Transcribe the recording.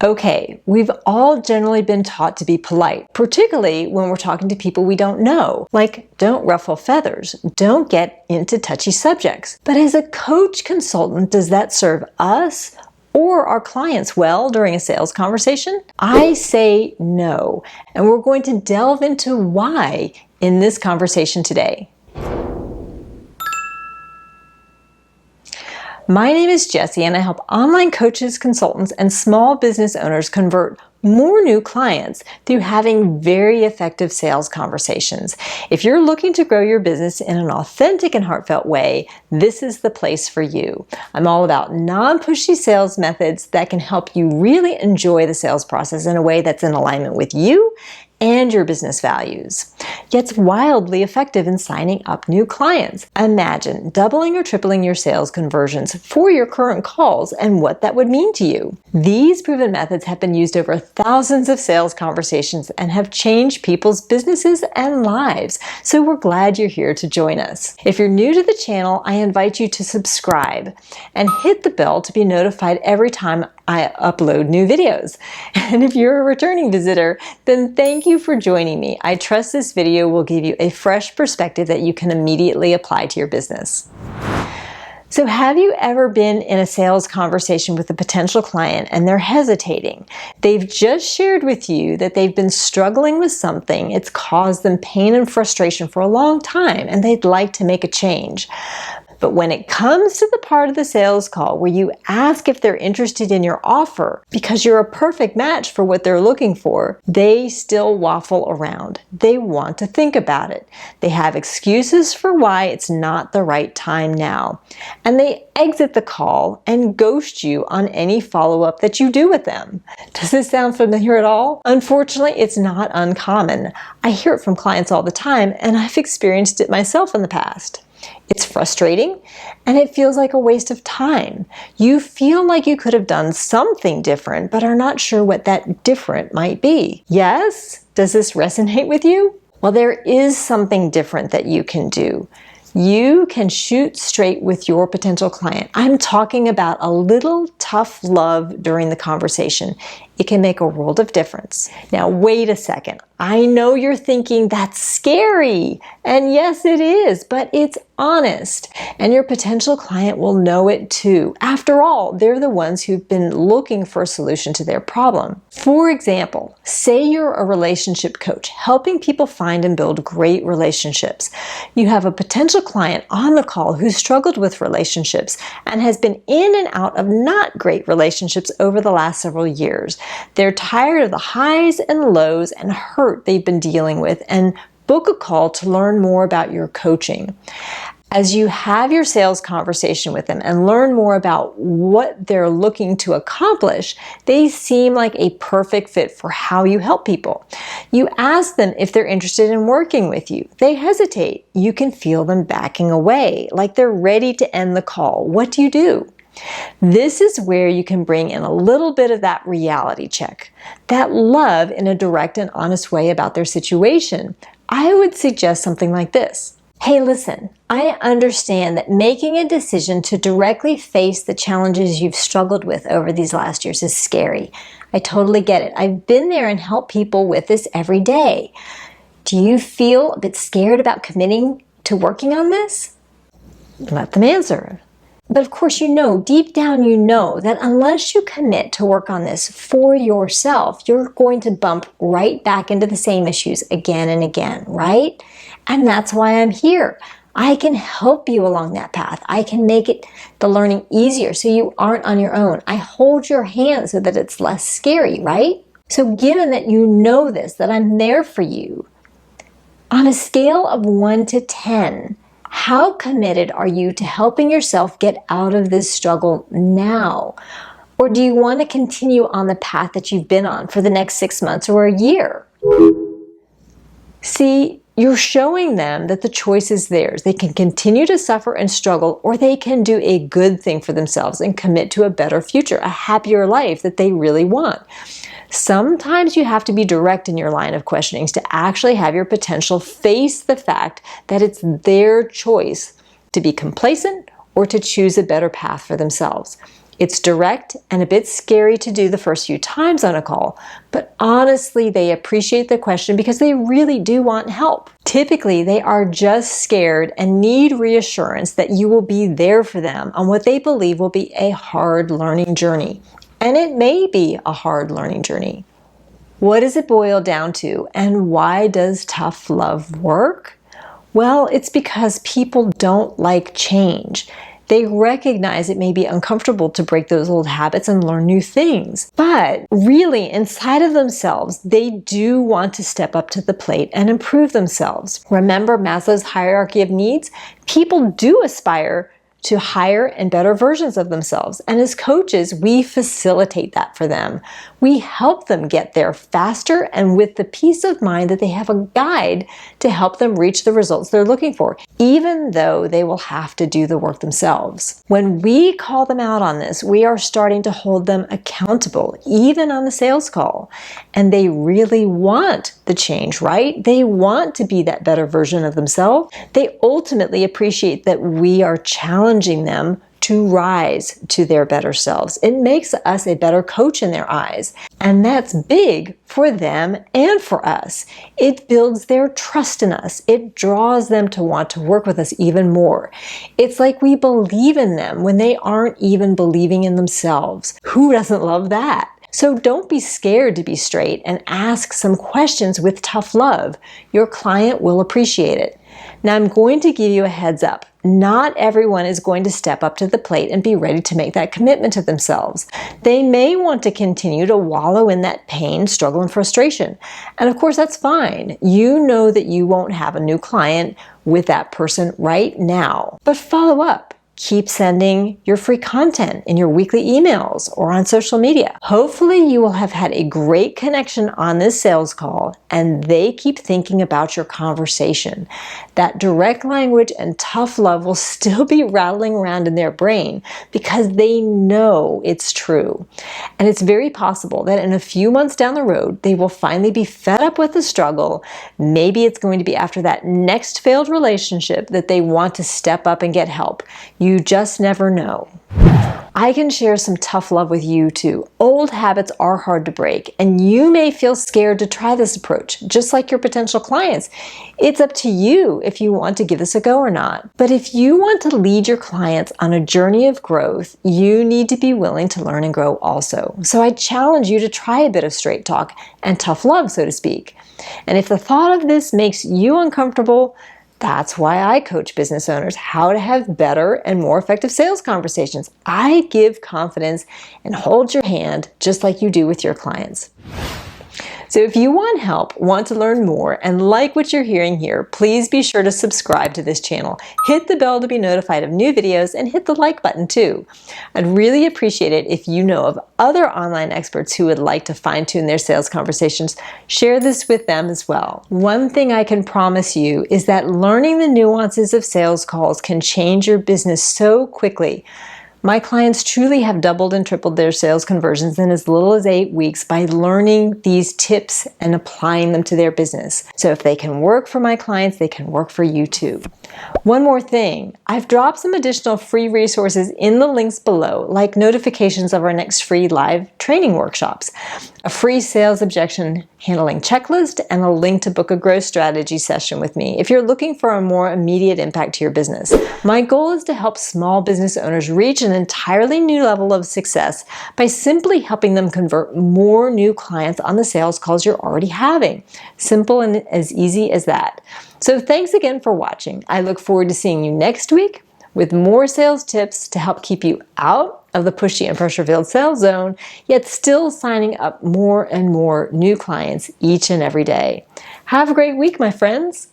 Okay, we've all generally been taught to be polite, particularly when we're talking to people we don't know. Like, don't ruffle feathers, don't get into touchy subjects. But as a coach consultant, does that serve us or our clients well during a sales conversation? I say no, and we're going to delve into why in this conversation today. My name is Jessie, and I help online coaches, consultants, and small business owners convert more new clients through having very effective sales conversations. If you're looking to grow your business in an authentic and heartfelt way, this is the place for you. I'm all about non-pushy sales methods that can help you really enjoy the sales process in a way that's in alignment with you and your business values. Yet it's wildly effective in signing up new clients. Imagine doubling or tripling your sales conversions for your current calls and what that would mean to you. These proven methods have been used over thousands of sales conversations and have changed people's businesses and lives. So we're glad you're here to join us. If you're new to the channel, I invite you to subscribe and hit the bell to be notified every time I upload new videos. And if you're a returning visitor, then thank you for joining me. I trust this video will give you a fresh perspective that you can immediately apply to your business. So have you ever been in a sales conversation with a potential client and they're hesitating? They've just shared with you that they've been struggling with something. It's caused them pain and frustration for a long time, and they'd like to make a change. But when it comes to the part of the sales call where you ask if they're interested in your offer because you're a perfect match for what they're looking for, they still waffle around. They want to think about it. They have excuses for why it's not the right time now. And they exit the call and ghost you on any follow-up that you do with them. Does this sound familiar at all? Unfortunately, it's not uncommon. I hear it from clients all the time, and I've experienced it myself in the past. It's frustrating, and it feels like a waste of time. You feel like you could have done something different, but are not sure what that different might be. Yes? Does this resonate with you? Well, there is something different that you can do. You can shoot straight with your potential client. I'm talking about a little tough love during the conversation. It can make a world of difference. Now, wait a second. I know you're thinking that's scary. And yes, it is, but it's honest. And your potential client will know it too. After all, they're the ones who've been looking for a solution to their problem. For example, say you're a relationship coach, helping people find and build great relationships. You have a potential client on the call who struggled with relationships and has been in and out of not great relationships over the last several years. They're tired of the highs and lows and hurt they've been dealing with, and book a call to learn more about your coaching. As you have your sales conversation with them and learn more about what they're looking to accomplish, they seem like a perfect fit for how you help people. You ask them if they're interested in working with you. They hesitate. You can feel them backing away, like they're ready to end the call. What do you do? This is where you can bring in a little bit of that reality check, that love in a direct and honest way about their situation. I would suggest something like this. Hey, listen, I understand that making a decision to directly face the challenges you've struggled with over these last years is scary. I totally get it. I've been there and helped people with this every day. Do you feel a bit scared about committing to working on this? Let them answer. But of course, deep down you know that unless you commit to work on this for yourself, you're going to bump right back into the same issues again and again, right? And that's why I'm here. I can help you along that path. I can make the learning easier so you aren't on your own. I hold your hand so that it's less scary, right? So given that you know this, that I'm there for you, on a scale of 1 to 10, how committed are you to helping yourself get out of this struggle now? Or do you want to continue on the path that you've been on for the next 6 months or a year? See, you're showing them that the choice is theirs. They can continue to suffer and struggle, or they can do a good thing for themselves and commit to a better future, a happier life that they really want. Sometimes you have to be direct in your line of questionings to actually have your potential face the fact that it's their choice to be complacent or to choose a better path for themselves. It's direct and a bit scary to do the first few times on a call, but honestly, they appreciate the question because they really do want help. Typically, they are just scared and need reassurance that you will be there for them on what they believe will be a hard learning journey. And it may be a hard learning journey. What does it boil down to, and why does tough love work? Well, it's because people don't like change. They recognize it may be uncomfortable to break those old habits and learn new things. But really, inside of themselves, they do want to step up to the plate and improve themselves. Remember Maslow's hierarchy of needs? People do aspire to higher and better versions of themselves. And as coaches, we facilitate that for them. We help them get there faster and with the peace of mind that they have a guide to help them reach the results they're looking for, even though they will have to do the work themselves. When we call them out on this, we are starting to hold them accountable, even on the sales call. And they really want the change, right? They want to be that better version of themselves. They ultimately appreciate that we are challenging them to rise to their better selves. It makes us a better coach in their eyes. And that's big for them and for us. It builds their trust in us. It draws them to want to work with us even more. It's like we believe in them when they aren't even believing in themselves. Who doesn't love that? So don't be scared to be straight and ask some questions with tough love. Your client will appreciate it. Now I'm going to give you a heads up. Not everyone is going to step up to the plate and be ready to make that commitment to themselves. They may want to continue to wallow in that pain, struggle, and frustration. And of course, that's fine. You know that you won't have a new client with that person right now. But follow up. Keep sending your free content in your weekly emails or on social media. Hopefully you will have had a great connection on this sales call and they keep thinking about your conversation. That direct language and tough love will still be rattling around in their brain because they know it's true. And it's very possible that in a few months down the road, they will finally be fed up with the struggle. Maybe it's going to be after that next failed relationship that they want to step up and get help. You just never know. I can share some tough love with you too. Old habits are hard to break, and you may feel scared to try this approach, just like your potential clients. It's up to you if you want to give this a go or not. But if you want to lead your clients on a journey of growth, you need to be willing to learn and grow also. So I challenge you to try a bit of straight talk and tough love, so to speak. And if the thought of this makes you uncomfortable, that's why I coach business owners how to have better and more effective sales conversations. I give confidence and hold your hand just like you do with your clients. So if you want help, want to learn more, and like what you're hearing here, please be sure to subscribe to this channel. Hit the bell to be notified of new videos and hit the like button too. I'd really appreciate it if you know of other online experts who would like to fine-tune their sales conversations. Share this with them as well. One thing I can promise you is that learning the nuances of sales calls can change your business so quickly. My clients truly have doubled and tripled their sales conversions in as little as 8 weeks by learning these tips and applying them to their business. So if they can work for my clients, they can work for you too. One more thing, I've dropped some additional free resources in the links below, like notifications of our next free live training workshops, a free sales objection handling checklist, and a link to book a growth strategy session with me if you're looking for a more immediate impact to your business. My goal is to help small business owners reach an entirely new level of success by simply helping them convert more new clients on the sales calls you're already having. Simple and as easy as that. So thanks again for watching. I look forward to seeing you next week with more sales tips to help keep you out of the pushy and pressure-filled sales zone, yet still signing up more and more new clients each and every day. Have a great week, my friends.